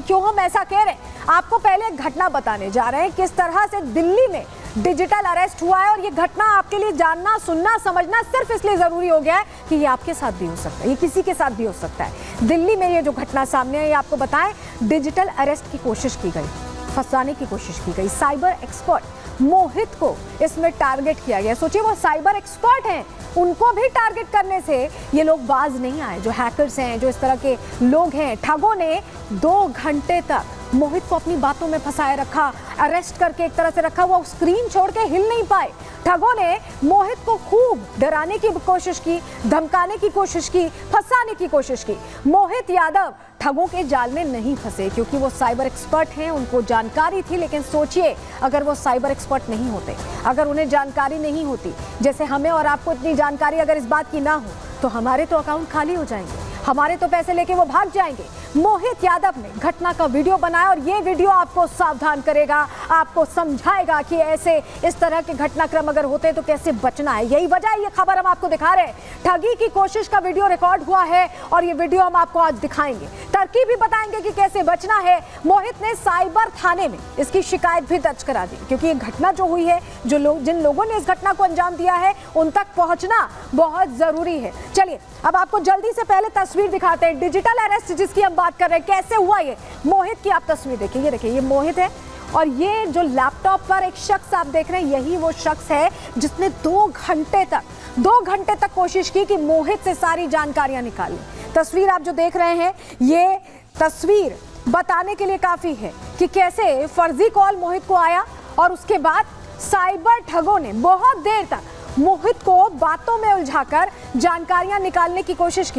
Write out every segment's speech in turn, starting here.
क्यों हम ऐसा कह रहे हैं, आपको पहले एक घटना बताने जा रहे हैं किस तरह से दिल्ली में डिजिटल अरेस्ट हुआ है। और ये घटना आपके लिए जानना, सुनना, समझना सिर्फ इसलिए जरूरी हो गया है कि ये आपके साथ भी हो सकता है, ये किसी के साथ भी हो सकता है। दिल्ली में ये जो घटना सामने है, ये आपको बताएं, डिजिटल अरेस्ट की कोशिश की गई, फंसाने की कोशिश की गई। साइबर एक्सपर्ट मोहित को इसमें टारगेट किया गया। सोचिए, वो साइबर एक्सपर्ट हैं, उनको भी टारगेट करने से ये लोग बाज नहीं आए। जो हैकर्स हैं, जो इस तरह के लोग हैं, ठगों ने 2 घंटे तक मोहित को अपनी बातों में फंसाए रखा, अरेस्ट करके एक तरह से रखा। वो स्क्रीन छोड़ के हिल नहीं पाए। ठगों ने मोहित को खूब डराने की कोशिश की, धमकाने की कोशिश की, फंसाने की कोशिश की। मोहित यादव ठगों के जाल में नहीं फंसे क्योंकि वो साइबर एक्सपर्ट हैं, उनको जानकारी थी। लेकिन सोचिए, अगर वो साइबर एक्सपर्ट नहीं होते, अगर उन्हें जानकारी नहीं होती, जैसे हमें और आपको इतनी जानकारी अगर इस बात की ना हो, तो हमारे तो अकाउंट खाली हो जाएंगे, हमारे तो पैसे लेके वो भाग जाएंगे। मोहित यादव ने घटना का वीडियो बनाया और ये वीडियो आपको सावधान करेगा, आपको समझाएगा कि ऐसे इस तरह के घटनाक्रम अगर होते तो कैसे बचना है। यही वजह है, ये खबर हम आपको दिखा रहे हैं। ठगी की कोशिश का वीडियो रिकॉर्ड हुआ है और ये वीडियो हम आपको आज दिखाएंगे। तरकीब भी बताएंगे कि कैसे बचना है। मोहित ने साइबर थाने में इसकी शिकायत भी दर्ज करा दी क्योंकि ये घटना जो हुई है, जिन लोगों ने इस घटना को अंजाम दिया है, उन तक पहुंचना बहुत जरूरी है। चलिए, अब आपको जल्दी से पहले तस्वीर दिखाते हैं। डिजिटल अरेस्ट जिसकी हम बात कर रहे हैं, कैसे हुआ ये। मोहित की आप तस्वीर देखिए, ये देखिए, ये मोहित है और ये जो लैपटॉप पर एक शख्स आप देख रहे हैं, यही वो शख्स है जिसने 2 घंटे तक कोशिश की कि मोहित से सारी जानकारियां निकालें। तस्वीर आप जो देख रहे हैं, ये तस्वीर बताने के लिए काफी है कि कैसे फर्जी कॉल मोहित को आया और उसके बाद साइबर ठगों ने बहुत देर तक मोहित को बातों में उलझाकर जानकारियां निकालने की कोशिश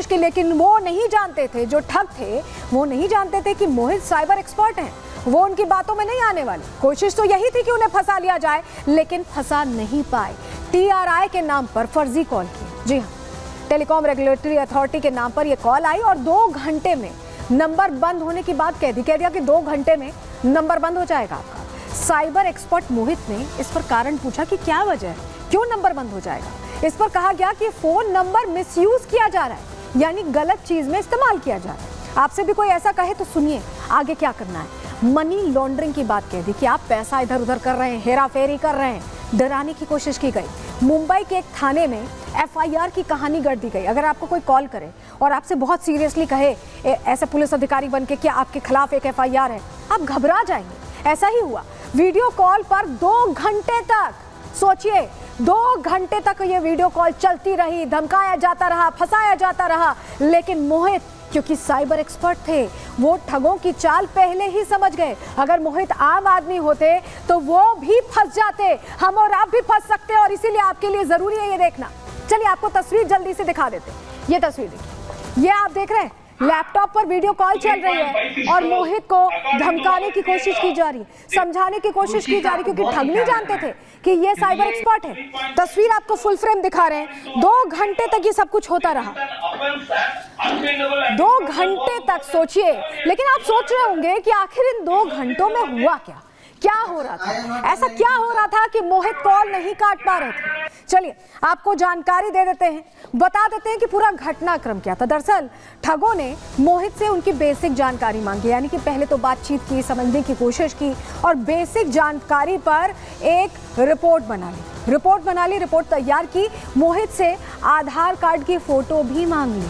की, लेकिन वो नहीं जानते थे, जो ठग थे वो नहीं जानते थे कि मोहित साइबर एक्सपर्ट हैं। वो उनकी बातों में नहीं आने वाले। कोशिश तो यही थी कि उन्हें फंसा लिया जाए, लेकिन फंसा नहीं पाए। TRI के नाम पर फर्जी कॉल की, जी हाँ, टेलीकॉम रेगुलेटरी अथॉरिटी के नाम पर यह कॉल आई और 2 घंटे में नंबर बंद होने की बात कह दिया कि 2 घंटे में नंबर बंद हो जाएगा आपका। साइबर एक्सपर्ट मोहित ने इस पर कारण पूछा कि क्या वजह है, क्यों नंबर बंद हो जाएगा। इस पर कहा गया कि फोन नंबर मिसयूज किया जा रहा है, यानी गलत चीज में इस्तेमाल किया जा रहा है। आपसे भी कोई ऐसा कहे तो सुनिए आगे क्या करना है। मनी लॉन्ड्रिंग की बात कह दी कि आप पैसा इधर उधर कर रहे हैं, हेरा फेरी कर रहे हैं, डराने की कोशिश की गई। मुंबई के एक थाने में FIR की कहानी गढ़ दी गई। अगर आपको कोई कॉल करे और आपसे बहुत सीरियसली कहे ऐसे पुलिस अधिकारी बन के कि आपके खिलाफ एक FIR है, आप घबरा जाएंगे। ऐसा ही हुआ। वीडियो कॉल पर 2 घंटे तक, सोचिए 2 घंटे तक ये वीडियो कॉल चलती रही, धमकाया जाता रहा, फंसाया जाता रहा। लेकिन मोहित क्योंकि साइबर एक्सपर्ट थे, वो ठगों की चाल पहले ही समझ गए। अगर मोहित आम आदमी होते तो वो भी फंस जाते, हम और आप भी फंस सकते हैं। और इसीलिए आपके लिए जरूरी है ये देखना। चलिए आपको तस्वीर जल्दी से दिखा देते हैं। ये तस्वीर देखिए, ये आप देख रहे हैं, लैपटॉप पर वीडियो कॉल चल रही है और मोहित को धमकाने की कोशिश की जा रही है, समझाने की कोशिश की जा रही है, क्योंकि ठग नहीं जानते थे कि ये साइबर एक्सपर्ट है। तस्वीर आपको फुल फ्रेम दिखा रहे हैं। 2 घंटे तक ये सब कुछ होता रहा, 2 घंटे तक, सोचिए। लेकिन आप सोच रहे होंगे कि आखिर इन 2 घंटों में हुआ क्या हो रहा था, ऐसा क्या हो रहा था कि मोहित कॉल नहीं काट पा रहे थे। चलिए आपको जानकारी दे देते हैं, बता देते हैं कि पूरा घटनाक्रम क्या था। दरअसल ठगों ने मोहित से उनकी बेसिक जानकारी मांगी, यानी कि पहले तो बातचीत की, समझने की कोशिश की और बेसिक जानकारी पर एक रिपोर्ट बना ली, रिपोर्ट तैयार की। मोहित से आधार कार्ड की फोटो भी मांग ली।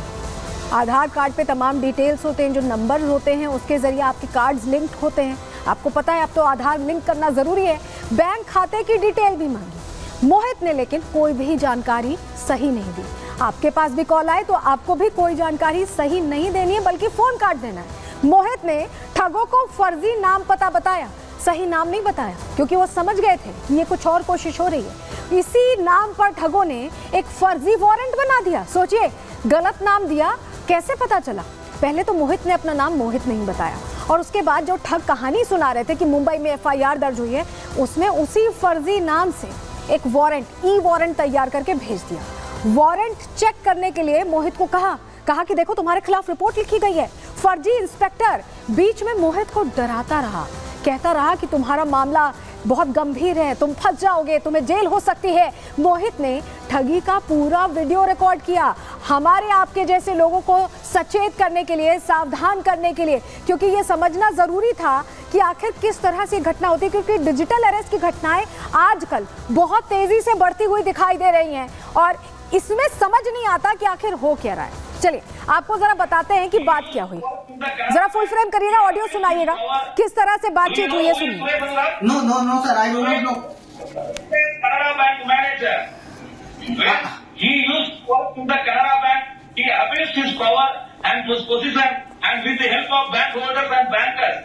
आधार कार्ड पे तमाम डिटेल्स होते हैं, जो नंबर होते हैं उसके जरिए आपके कार्ड्स लिंक होते हैं। आपको पता है अब तो आधार लिंक करना जरूरी है। बैंक खाते की डिटेल भी मांगी मोहित ने, लेकिन कोई भी जानकारी सही नहीं दी। आपके पास भी कॉल आए तो आपको भी कोई जानकारी सही नहीं देनी है, बल्कि फोन काट देना है। मोहित ने ठगों को फर्जी नाम पता बताया, सही नाम नहीं बताया, क्योंकि वो समझ गए थे कि ये कुछ और कोशिश हो रही है। इसी नाम पर ठगों ने एक फर्जी वारंट बना दिया। सोचिए, गलत नाम दिया, कैसे पता चला? पहले तो मोहित ने अपना नाम मोहित नहीं बताया और उसके बाद जो ठग कहानी सुना रहे थे कि मुंबई में FIR दर्ज हुई है, उसमें उसी फर्जी नाम से एक वारंट, वारंट तैयार करके भेज दिया। वारंट चेक करने के लिए मोहित को कहा कि देखो तुम्हारे खिलाफ रिपोर्ट लिखी गई है। फर्जी इंस्पेक्टर बीच में मोहित को डराता रहा, कहता रहा कि तुम्हारा मामला बहुत गंभीर है, तुम फंस जाओगे, तुम्हें जेल हो सकती है। मोहित ने ठगी का पूरा वीडियो रिकॉर्ड किया, हमारे आपके जैसे लोगों को सचेत करने के लिए, सावधान करने के लिए, क्योंकि ये समझना ज़रूरी था कि आखिर किस तरह से घटना होती है, क्योंकि डिजिटल अरेस्ट की घटनाएं आजकल बहुत तेज़ी से बढ़ती हुई दिखाई दे रही हैं और इसमें समझ नहीं आता कि आखिर हो क्या रहा है। चलिए आपको जरा बताते हैं कि बात क्या हुई, जरा फुल फ्रेम करिएगा, ऑडियो सुनाइएगा, किस तरह से बातचीत हुई है, सुनिए। No, sir, I do not know. Canara Bank manager, when he used to work in the Canara Bank, he abused his power and his position, and with the help of bank holders and bankers,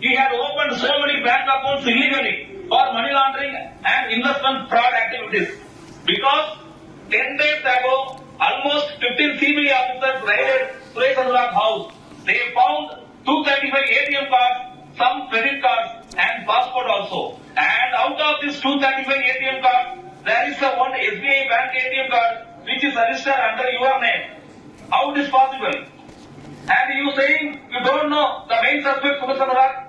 he had opened so many bank accounts illegally for money laundering and investment fraud activities. Because 10 days ago, almost 15 CBI officers raided Suresh Anurag's house. They found 235 ATM cards, some credit cards and passport also. And out of these 235 ATM cards, there is the one SBI bank ATM card which is registered under your name. How it is possible? And you saying you don't know the main suspect Suresh Anurag?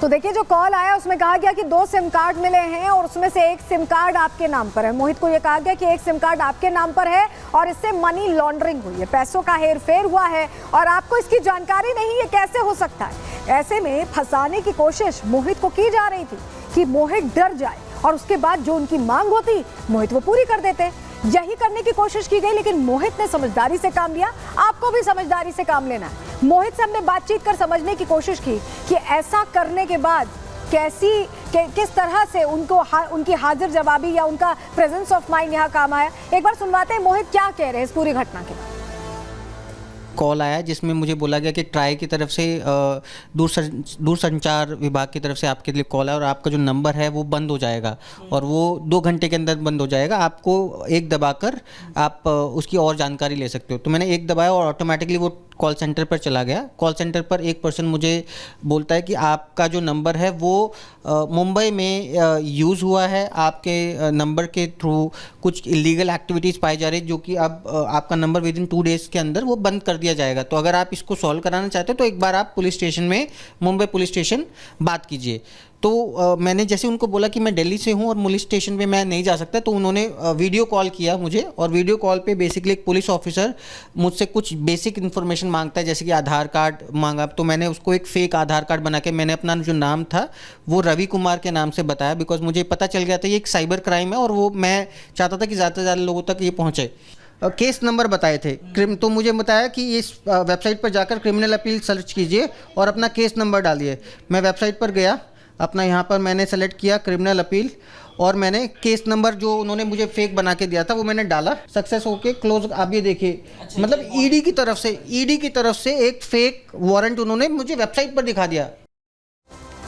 तो देखिए जो call आया उसमें कहा गया कि 2 SIM card मिले हैं और उसमें से एक सिम कार्ड आपके नाम पर है। मोहित को यह कहा गया कि एक सिम कार्ड आपके नाम पर है और इससे मनी लॉन्ड्रिंग हुई है, पैसों का हेरफेर हुआ है और आपको इसकी जानकारी नहीं है, कैसे हो सकता है। ऐसे में फंसाने की कोशिश मोहित को की जा रही थी कि मोहित डर जाए और उसके बाद जो उनकी मांग होती मोहित वो पूरी कर देते। यही करने की कोशिश की गई, लेकिन मोहित ने समझदारी से काम लिया। आपको भी समझदारी से काम लेना है। मोहित से हमने बातचीत कर समझने की कोशिश की कि ऐसा करने के बाद किस तरह से उनकी हाजिर जवाबी या उनका प्रेजेंस ऑफ माइंड यहाँ काम आया। एक बार सुनवाते हैं मोहित क्या कह रहे हैं इस पूरी घटना के। कॉल आया जिसमें मुझे बोला गया कि ट्राई की तरफ से दूरसंचार विभाग की तरफ से आपके लिए कॉल है और आपका जो नंबर है वो बंद हो जाएगा और वो 2 घंटे के अंदर बंद हो जाएगा। आपको एक दबाकर आप उसकी और जानकारी ले सकते हो। तो मैंने एक दबाया और ऑटोमेटिकली वो कॉल सेंटर पर चला गया। कॉल सेंटर पर एक पर्सन मुझे बोलता है कि आपका जो नंबर है वो मुंबई में यूज़ हुआ है, आपके नंबर के थ्रू कुछ इलीगल एक्टिविटीज़ पाई जा रही है, जो कि अब आपका नंबर विद इन 2 डेज़ के अंदर वो बंद कर दिया जाएगा। तो अगर आप इसको सॉल्व कराना चाहते हो तो एक बार आप पुलिस स्टेशन में, मुंबई पुलिस स्टेशन बात कीजिए। तो मैंने जैसे उनको बोला कि मैं दिल्ली से हूँ और पुलिस स्टेशन पे मैं नहीं जा सकता, तो उन्होंने वीडियो कॉल किया मुझे और वीडियो कॉल पे बेसिकली एक पुलिस ऑफिसर मुझसे कुछ बेसिक इन्फॉर्मेशन मांगता है, जैसे कि आधार कार्ड मांगा। तो मैंने उसको एक फ़ेक आधार कार्ड बना के मैंने अपना जो नाम था वो रवि कुमार के नाम से बताया, बिकॉज मुझे पता चल गया था ये एक साइबर क्राइम है और वो मैं चाहता था कि ज़्यादा से ज़्यादा लोगों तक ये पहुँचे। केस नंबर बताए थे, तो मुझे बताया कि इस वेबसाइट पर जाकर क्रिमिनल अपील सर्च कीजिए और अपना केस नंबर डालिए। मैं वेबसाइट पर गया, अपना यहाँ पर मैंने सेलेक्ट किया क्रिमिनल अपील और मैंने केस नंबर जो उन्होंने मुझे फेक बना के दिया था वो मैंने डाला, सक्सेस होके क्लोज। आप ये देखिए, मतलब ईडी की तरफ से एक फेक वारंट उन्होंने मुझे वेबसाइट पर दिखा दिया